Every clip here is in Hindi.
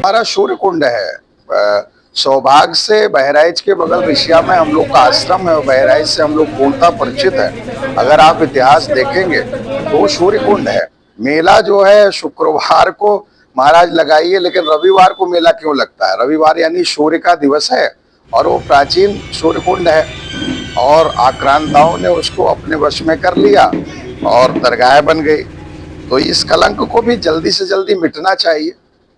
हमारा सूर्य कुंड है। सौभाग्य से बहराइच के बगल रिशिया में हम लोग का आश्रम है और बहराइच से हम लोग पूर्णतः परिचित है। अगर आप इतिहास देखेंगे तो वो सूर्य कुंड है। मेला जो है शुक्रवार को महाराज लगाइए, लेकिन रविवार को मेला क्यों लगता है? रविवार यानी सूर्य का दिवस है और वो प्राचीन सूर्य कुंड है और आक्रांताओं ने उसको अपने वश में कर लिया और दरगाह बन गई। तो इस कलंक को भी जल्दी से जल्दी मिटना चाहिए।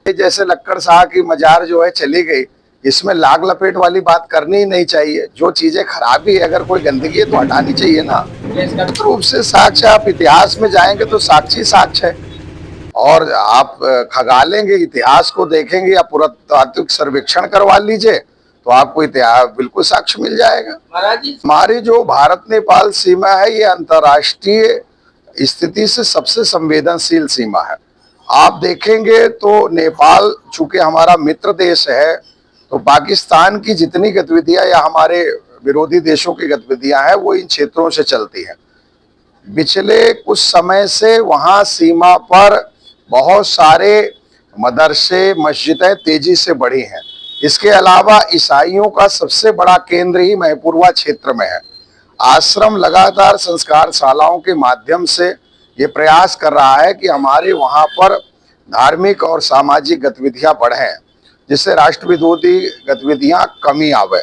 जैसे लक्कड़ शाह की मजार जो है चली गई, इसमें लाग लपेट वाली बात करनी ही नहीं चाहिए। जो चीजें खराबी है, अगर कोई गंदगी है तो हटानी चाहिए ना। निश्चित रूप से साक्ष्य, आप इतिहास में जाएंगे तो साक्षी साक्ष्य है। और आप खगालेंगे, इतिहास को देखेंगे या पुरातात्विक सर्वेक्षण करवा लीजिए तो आपको इतिहास बिल्कुल साक्ष्य मिल जाएगा। हमारी जो भारत नेपाल सीमा है ये अंतर्राष्ट्रीय स्थिति से सबसे संवेदनशील सीमा है। आप देखेंगे तो नेपाल चूंकि हमारा मित्र देश है, तो पाकिस्तान की जितनी गतिविधियां या हमारे विरोधी देशों की गतिविधियां हैं वो इन क्षेत्रों से चलती हैं। पिछले कुछ समय से वहां सीमा पर बहुत सारे मदरसे, मस्जिदें तेजी से बढ़ी हैं। इसके अलावा ईसाइयों का सबसे बड़ा केंद्र ही महपूरवा क्षेत्र में है। आश्रम लगातार संस्कार शालाओं के माध्यम से ये प्रयास कर रहा है कि हमारे वहां पर धार्मिक और सामाजिक गतिविधियां बढ़ें, जिससे राष्ट्र विरोधी गतिविधियां कमी आवे।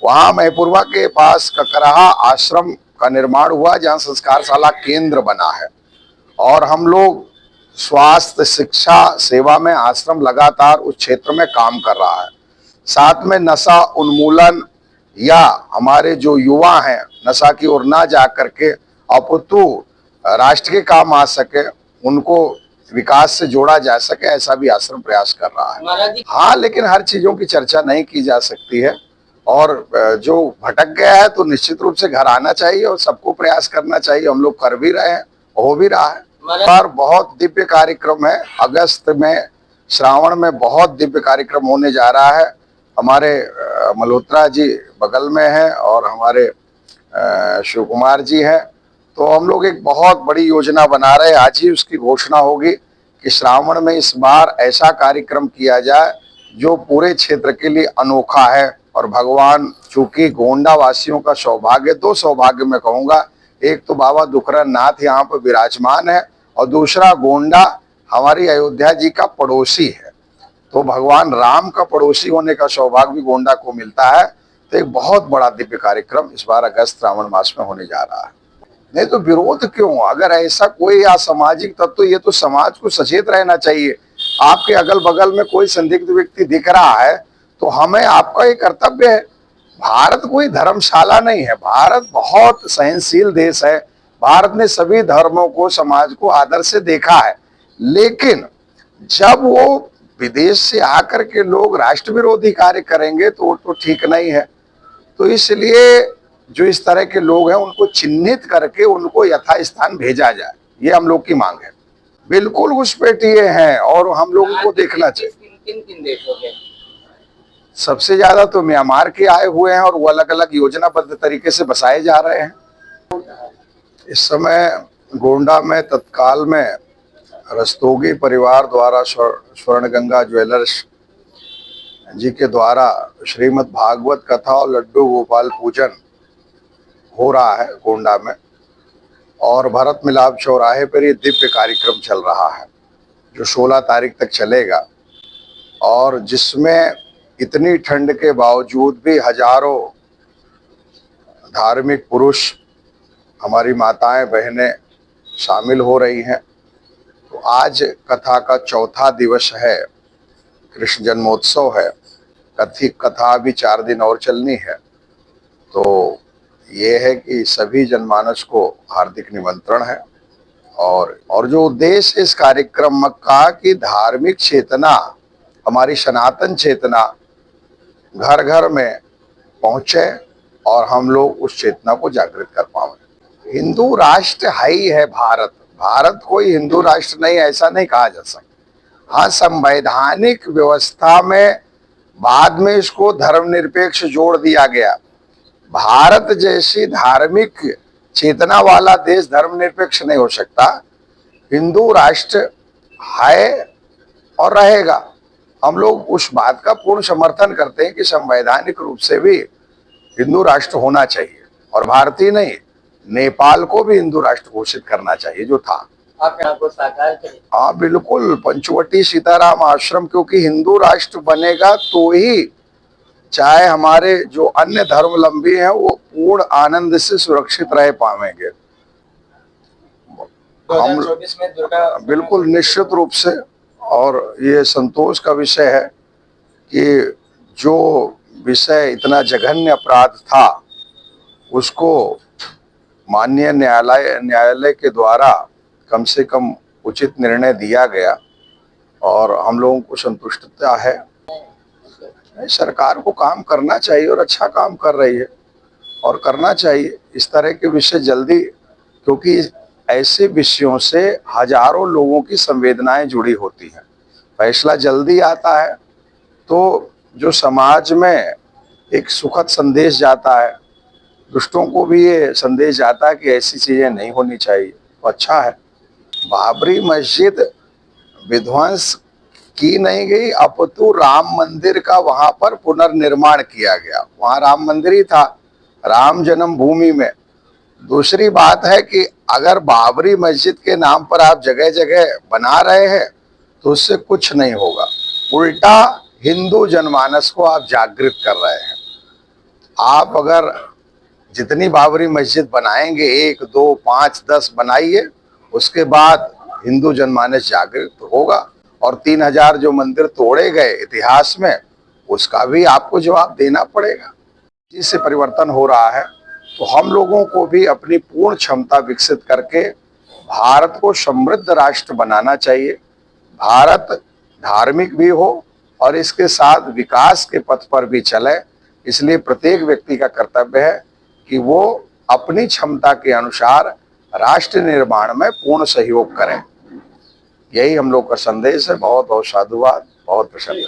वहां महपूरवा के पास ककराहा आश्रम का निर्माण हुआ जहां संस्कार शाला केंद्र बना है और हम लोग स्वास्थ्य, शिक्षा, सेवा में आश्रम लगातार उस क्षेत्र में काम कर रहा है। साथ में नशा उन्मूलन या हमारे जो युवा हैं नशा की ओर ना जा करके अपितु राष्ट्र के काम आ सके, उनको विकास से जोड़ा जा सके, ऐसा भी आश्रम प्रयास कर रहा है। हाँ, लेकिन हर चीजों की चर्चा नहीं की जा सकती है और जो भटक गया है तो निश्चित रूप से घर आना चाहिए और सबको प्रयास करना चाहिए। हम लोग कर भी रहे हैं, हो भी रहा है। और बहुत दिव्य कार्यक्रम है। अगस्त में, श्रावण में बहुत दिव्य कार्यक्रम होने जा रहा है। हमारे मल्होत्रा जी बगल में है और हमारे शिव कुमार जी हैं। तो हम लोग एक बहुत बड़ी योजना बना रहे हैं। आज ही उसकी घोषणा होगी कि श्रावण में इस बार ऐसा कार्यक्रम किया जाए जो पूरे क्षेत्र के लिए अनोखा है। और भगवान चूंकि गोंडा वासियों का सौभाग्य, दो सौभाग्य मैं कहूंगा, एक तो बाबा दुखरन नाथ यहाँ पर विराजमान है और दूसरा गोंडा हमारी अयोध्या जी का पड़ोसी है। तो भगवान राम का पड़ोसी होने का सौभाग्य भी गोंडा को मिलता है। तो एक बहुत बड़ा दिव्य कार्यक्रम इस बार अगस्त श्रावण मास में होने जा रहा है। नहीं तो विरोध क्यों? अगर ऐसा कोई असामाजिक तत्व तो ये तो समाज को सचेत रहना चाहिए। आपके अगल बगल में कोई संदिग्ध व्यक्ति दिख रहा है तो हमें, आपका ये कर्तव्य है। भारत कोई धर्मशाला नहीं है। भारत बहुत सहनशील देश है। भारत ने सभी धर्मों को, समाज को आदर से देखा है। लेकिन जब वो विदेश से आकर के लोग राष्ट्र विरोधी कार्य करेंगे तो वो तो ठीक नहीं है। तो इसलिए जो इस तरह के लोग हैं उनको चिन्हित करके उनको यथास्थान भेजा जाए, ये हम लोग की मांग है। बिल्कुल घुसपैठिए हैं और हम लोगों को देखना चाहिए। किन देशों के? सबसे ज्यादा तो म्यांमार के आए हुए हैं और वो अलग अलग योजनाबद्ध तरीके से बसाए जा रहे हैं। इस समय गोंडा में तत्काल में रस्तोगी परिवार द्वारा स्वर्ण गंगा ज्वेलर्स जी के द्वारा श्रीमद् भागवत कथा और लड्डू गोपाल पूजन हो रहा है गोंडा में। और भरत मिलाप चौराहे पर ये दिव्य कार्यक्रम चल रहा है जो 16 तारीख तक चलेगा और जिसमें इतनी ठंड के बावजूद भी हजारों धार्मिक पुरुष, हमारी माताएं बहनें शामिल हो रही हैं। तो आज कथा का चौथा दिवस है, कृष्ण जन्मोत्सव है। कथा भी 4 दिन और चलनी है। तो ये है कि सभी जनमानस को हार्दिक निमंत्रण है और जो उद्देश्य इस कार्यक्रम का कि धार्मिक चेतना, हमारी सनातन चेतना घर घर में पहुंचे और हम लोग उस चेतना को जागृत कर पाए। हिंदू राष्ट्र है ही है भारत। भारत कोई हिंदू राष्ट्र नहीं, ऐसा नहीं कहा जा सकता। हाँ, संवैधानिक व्यवस्था में बाद में इसको धर्मनिरपेक्ष जोड़ दिया गया। भारत जैसी धार्मिक चेतना वाला देश धर्मनिरपेक्ष नहीं हो सकता। हिंदू राष्ट्र है और रहेगा। हम लोग उस बात का पूर्ण समर्थन करते हैं कि संवैधानिक रूप से भी हिंदू राष्ट्र होना चाहिए, और भारतीय नहीं, नेपाल को भी हिंदू राष्ट्र घोषित करना चाहिए जो था। आप यहाँ को साकार करें। हाँ बिल्कुल, पंचवटी सीताराम आश्रम, क्योंकि हिंदू राष्ट्र बनेगा तो ही चाहे हमारे जो अन्य धर्मावलंबी हैं वो पूर्ण आनंद से सुरक्षित रह पाएंगे। हम 2024 में दुर्गा बिल्कुल निश्चित रूप से, और ये संतोष का विषय है कि जो विषय इतना जघन्य अपराध था उसको माननीय न्यायालय के द्वारा कम से कम उचित निर्णय दिया गया, और हम लोगों को संतुष्टता है। सरकार को काम करना चाहिए और अच्छा काम कर रही है, और करना चाहिए इस तरह के विषय जल्दी, क्योंकि ऐसे विषयों से हजारों लोगों की संवेदनाएं जुड़ी होती हैं। फैसला जल्दी आता है तो जो समाज में एक सुखद संदेश जाता है, दुष्टों को भी ये संदेश जाता है कि ऐसी चीजें नहीं होनी चाहिए, तो अच्छा है। बाबरी मस्जिद विध्वंस की नहीं गई, अपितु राम मंदिर का वहां पर पुनर्निर्माण किया गया। वहां राम मंदिर ही था, राम जन्मभूमि में। दूसरी बात है कि अगर बाबरी मस्जिद के नाम पर आप जगह जगह बना रहे हैं तो उससे कुछ नहीं होगा, उल्टा हिंदू जनमानस को आप जागृत कर रहे हैं। आप अगर जितनी बाबरी मस्जिद बनाएंगे, 1, 2, 5, 10 बनाइए, उसके बाद हिंदू जनमानस जागृत होगा, और 3000 जो मंदिर तोड़े गए इतिहास में, उसका भी आपको जवाब देना पड़ेगा। जिससे परिवर्तन हो रहा है, तो हम लोगों को भी अपनी पूर्ण क्षमता विकसित करके भारत को समृद्ध राष्ट्र बनाना चाहिए। भारत धार्मिक भी हो और इसके साथ विकास के पथ पर भी चले। इसलिए प्रत्येक व्यक्ति का कर्तव्य है कि वो अपनी क्षमता के अनुसार राष्ट्र निर्माण में पूर्ण सहयोग करें। यही हम लोग का संदेश है। बहुत बहुत साधुवाद, बहुत प्रसन्न।